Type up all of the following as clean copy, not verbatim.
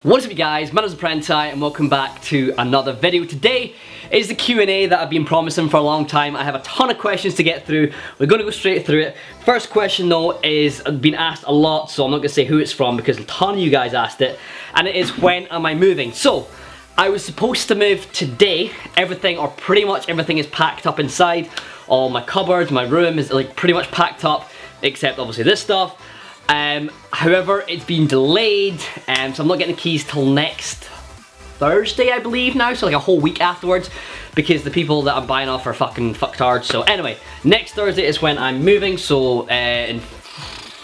What's up you guys, my name is ThePrenti and welcome back to another video. Today is the Q&A that I've been promising for a long time. I have a ton of questions to get through. We're going to go straight through it. First question though is been asked a lot, so I'm not going to say who it's from because a ton of you guys asked it. And it is, when am I moving? So, I was supposed to move today. Everything, or pretty much everything, is packed up inside. All my cupboards, my room is like pretty much packed up, except obviously this stuff. However, it's been delayed, so I'm not getting the keys till next Thursday, I believe now, so like a whole week afterwards, because the people that I'm buying off are fucking fucktards. So anyway, next Thursday is when I'm moving, so in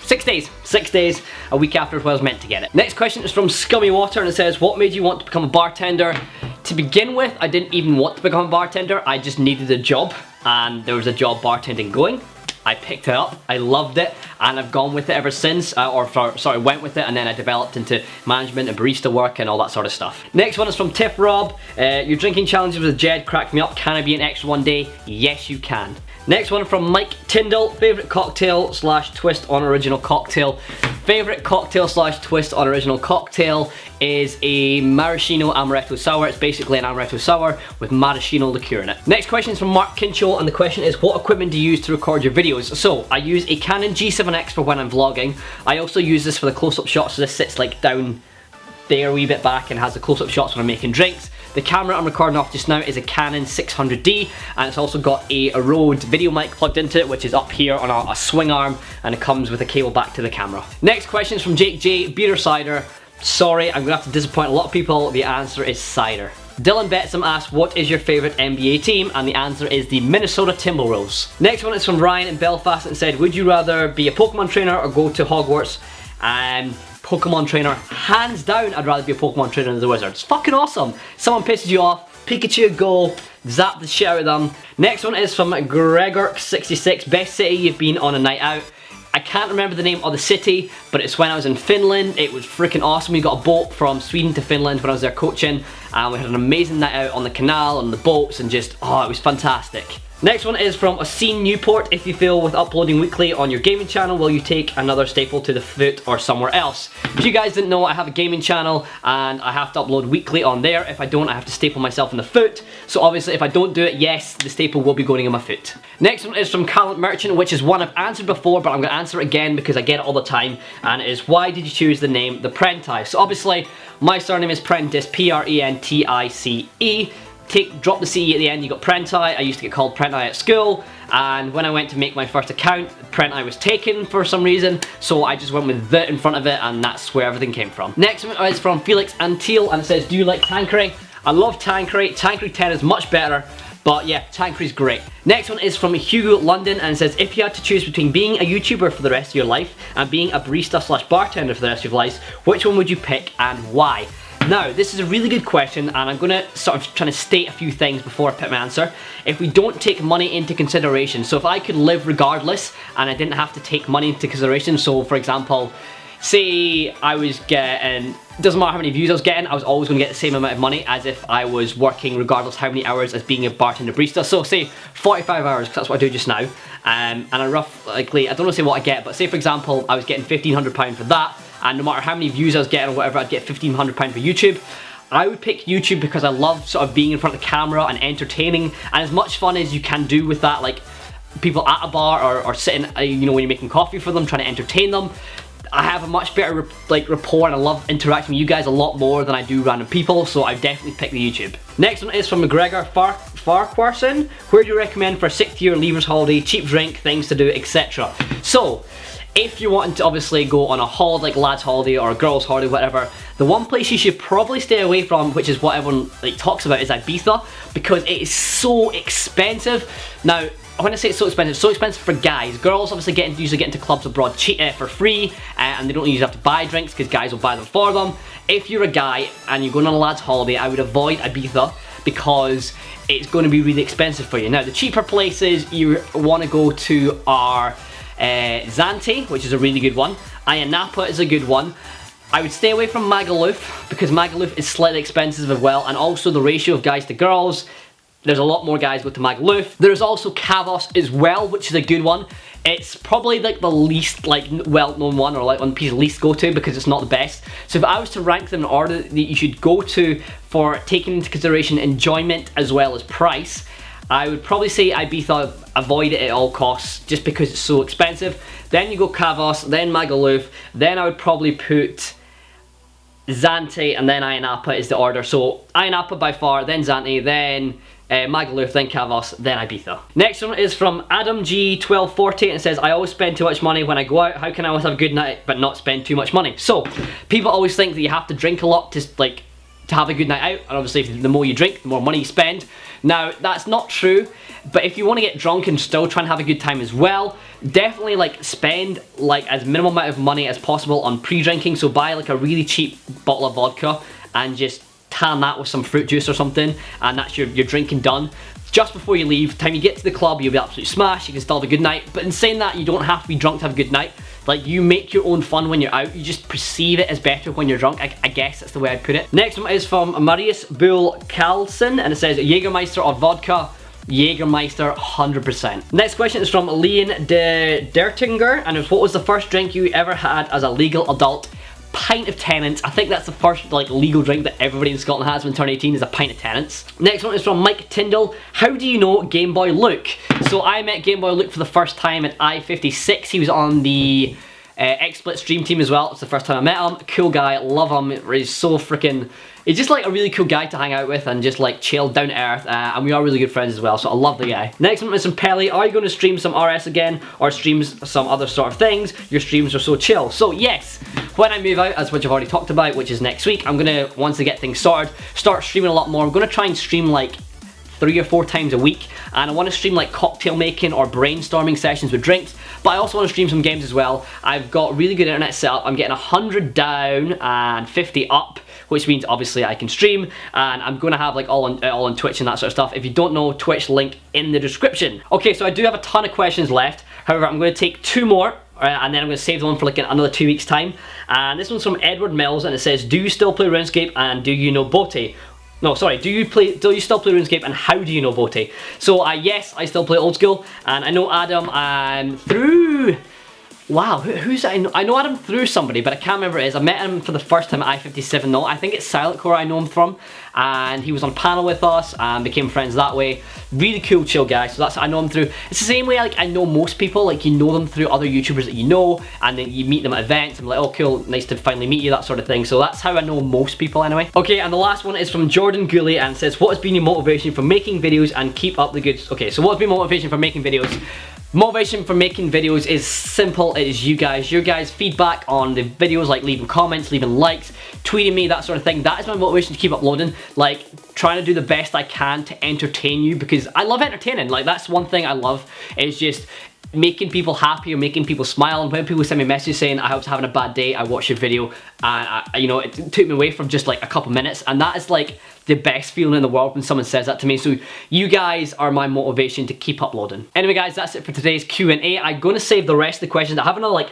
6 days, a week after when I was meant to get it. Next question is from Scummy Water, and it says, what made you want to become a bartender? To begin with, I didn't even want to become a bartender, I just needed a job, and there was a job bartending going. I picked it up, I loved it, and I've gone with it ever since, went with it, and then I developed into management and barista work and all that sort of stuff. Next one is from Tiff Rob. Your drinking challenges with Jed cracked me up. Can I be an extra one day? Yes, you can. Next one from Mike Tyndall. Favourite cocktail slash twist on original cocktail. Favourite cocktail slash twist on original cocktail is a maraschino amaretto sour. It's basically an amaretto sour with maraschino liqueur in it. Next question is from Mark Kinchel, and the question is, what equipment do you use to record your videos? So, I use a Canon G7X for when I'm vlogging. I also use this for the close-up shots, so this sits like down there a wee bit back and has the close-up shots when I'm making drinks. The camera I'm recording off just now is a Canon 600D, and it's also got a Rode video mic plugged into it, which is up here on a swing arm, and it comes with a cable back to the camera. Next question is from Jake J. Beer or cider? Sorry, I'm gonna have to disappoint a lot of people. The answer is cider. Dylan Betsom asks, what is your favourite NBA team? And the answer is the Minnesota Timberwolves. Next one is from Ryan in Belfast, and said, would you rather be a Pokemon trainer or go to Hogwarts? Pokemon trainer, hands down. I'd rather be a Pokemon trainer than the wizard. It's fucking awesome. Someone pisses you off, Pikachu go, zap the shit out of them. Next one is from Gregor66. Best city you've been on a night out? I can't remember the name of the city, but it's when I was in Finland. It was freaking awesome. We got a boat from Sweden to Finland when I was there coaching, and we had an amazing night out on the canal, on the boats, and just, oh, it was fantastic. Next one is from Oseen Newport. If you feel with uploading weekly on your gaming channel, will you take another staple to the foot or somewhere else? If you guys didn't know, I have a gaming channel and I have to upload weekly on there. If I don't, I have to staple myself in the foot. So obviously if I don't do it, yes, the staple will be going in my foot. Next one is from Calent Merchant, which is one I've answered before, but I'm going to answer it again because I get it all the time. And it is, why did you choose the name ThePrenti? So obviously, my surname is Prentice, P-R-E-N-T-I-C-E. Drop the CE at the end, you got Prenti. I used to get called Prenti at school, and when I went to make my first account, Prenti was taken for some reason, so I just went with the in front of it, and that's where everything came from. Next one is from Felix Antil, and it says, do you like Tanqueray? I love Tanqueray. Tanqueray 10 is much better, but yeah, Tanqueray's great. Next one is from Hugo London, and it says, if you had to choose between being a YouTuber for the rest of your life and being a barista slash bartender for the rest of your life, which one would you pick and why? Now, this is a really good question, and I'm gonna sort of try to state a few things before I pick my answer. If we don't take money into consideration, so if I could live regardless and I didn't have to take money into consideration, so for example, say I was getting, doesn't matter how many views I was getting, I was always gonna get the same amount of money as if I was working regardless how many hours as being a bartender barista. So say 45 hours, because that's what I do just now, and I roughly, I don't want to say what I get, but say for example, I was getting £1,500 for that, and no matter how many views I was getting or whatever, I'd get £1,500 for YouTube. I would pick YouTube because I love sort of being in front of the camera and entertaining, and as much fun as you can do with that, like people at a bar or sitting, you know, when you're making coffee for them, trying to entertain them. I have a much better rapport, and I love interacting with you guys a lot more than I do random people, so I definitely pick the YouTube. Next one is from McGregor Farquharson. Where do you recommend for a 6th year leavers holiday, cheap drink, things to do, etc.? So, if you're wanting to obviously go on a holiday, like lads holiday or a girls holiday, whatever, the one place you should probably stay away from, which is what everyone talks about, is Ibiza, because it is so expensive. Now, when I say it's so expensive for guys. Girls obviously usually get into clubs abroad for free, and they don't usually have to buy drinks because guys will buy them for them. If you're a guy and you're going on a lad's holiday, I would avoid Ibiza because it's going to be really expensive for you. Now, the cheaper places you want to go to are Zante, which is a really good one. Ayia Napa is a good one. I would stay away from Magaluf because Magaluf is slightly expensive as well, and also the ratio of guys to girls There's a lot more guys go to Magaluf. There's also Kavos as well, which is a good one. It's probably like the least like well-known one, or like one people least go to because it's not the best. So if I was to rank them in order that you should go to for taking into consideration enjoyment as well as price, I would probably say Ibiza, avoid it at all costs just because it's so expensive. Then you go Kavos, then Magaluf, then I would probably put Zante, and then Ayia Napa is the order. So Ayia Napa by far, then Zante, then Magaluf, then Kavos, then Ibiza. Next one is from Adam G1240, and it says, I always spend too much money when I go out. How can I always have a good night but not spend too much money? So people always think that you have to drink a lot to have a good night out, and obviously the more you drink, the more money you spend. Now that's not true, but if you want to get drunk and still try and have a good time as well, definitely like spend like as minimal amount of money as possible on pre-drinking. So buy like a really cheap bottle of vodka and just tan that with some fruit juice or something, and that's your drinking done. Just before you leave, time you get to the club, you'll be absolutely smashed, you can still have a good night. But in saying that, you don't have to be drunk to have a good night. Like, you make your own fun when you're out, you just perceive it as better when you're drunk. I guess that's the way I'd put it. Next one is from Marius Bull Carlson, and it says, Jägermeister or vodka? Jägermeister, 100%. Next question is from Leon de Dertinger, and it's, what was the first drink you ever had as a legal adult? Pint of Tennent's. I think that's the first like legal drink that everybody in Scotland has when they turn 18, is a pint of Tennent's. Next one is from Mike Tyndall. How do you know Game Boy Luke? So I met Game Boy Luke for the first time at I-56. He was on the XSplit stream team as well. It's the first time I met him. Cool guy, love him. He's so freaking... He's just like a really cool guy to hang out with and just like chill, down to earth, and we are really good friends as well, so I love the guy. Next one is from Pelly. Are you going to stream some RS again, or streams some other sort of things? Your streams are so chill. So yes, when I move out, as which I've already talked about, which is next week, I'm gonna, once I get things sorted, start streaming a lot more. I'm gonna try and stream like 3 or 4 times a week, and I want to stream like cocktail making or brainstorming sessions with drinks, but I also want to stream some games as well. I've got really good internet set up. I'm getting 100 down and 50 up, which means obviously I can stream, and I'm going to have like all on Twitch and that sort of stuff. If you don't know, Twitch link in the description. Okay, so I do have a ton of questions left. However, I'm going to take 2 more, and then I'm going to save the one for like another 2 weeks time. And this one's from Edward Mills, and it says, do you still play RuneScape, and do you know Bote? No, sorry, do you still play RuneScape, and how do you know Bote? So yes, I still play old school, and I know Adam through... Wow, who's I know Adam through somebody, but I can't remember who it is. I met him for the first time at I-57 though. I think it's Silent Core I know him from, and he was on a panel with us and became friends that way. Really cool, chill guy, so that's I know him through. It's the same way like I know most people, like you know them through other YouTubers that you know, and then you meet them at events and like, oh cool, nice to finally meet you, that sort of thing. So that's how I know most people anyway. Okay, and the last one is from Jordan Gooley, and says, what has been your motivation for making videos and keep up the good... Okay, so what has been motivation for making videos? Motivation for making videos is simple. It is you guys. Your guys' feedback on the videos, like leaving comments, leaving likes, tweeting me, that sort of thing. That is my motivation to keep uploading. Like, trying to do the best I can to entertain you, because I love entertaining. Like, that's one thing I love, is just making people happy or making people smile. And when people send me messages saying I was having a bad day, I watched your video, and you know, it took me away from just like a couple minutes, and that is like the best feeling in the world when someone says that to me. So you guys are my motivation to keep uploading. Anyway guys, that's it for today's Q&A. I'm going to save the rest of the questions. I have another like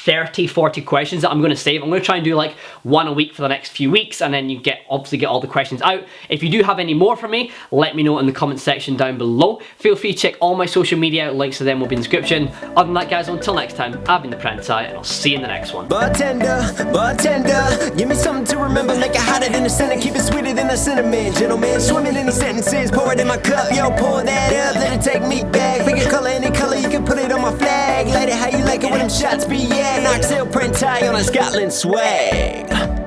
30, 40 questions that I'm going to save. I'm going to try and do like 1 a week for the next few weeks, and then you obviously get all the questions out. If you do have any more for me, let me know in the comment section down below. Feel free to check all my social media, links to them will be in the description. Other than that guys, until next time, I've been ThePrenti, and I'll see you in the next one. Bartender, bartender, give me something to remember, make it hotter than the center, keep it sweeter than the cinnamon. Gentleman, swimming in these sentences, pour it in my cup, yo, pour that up, let it take me back. Pick a color, any color, you can put it on my flag. Light it how you like it when them shots be, yeah. ThePrenti on a Scotland swag.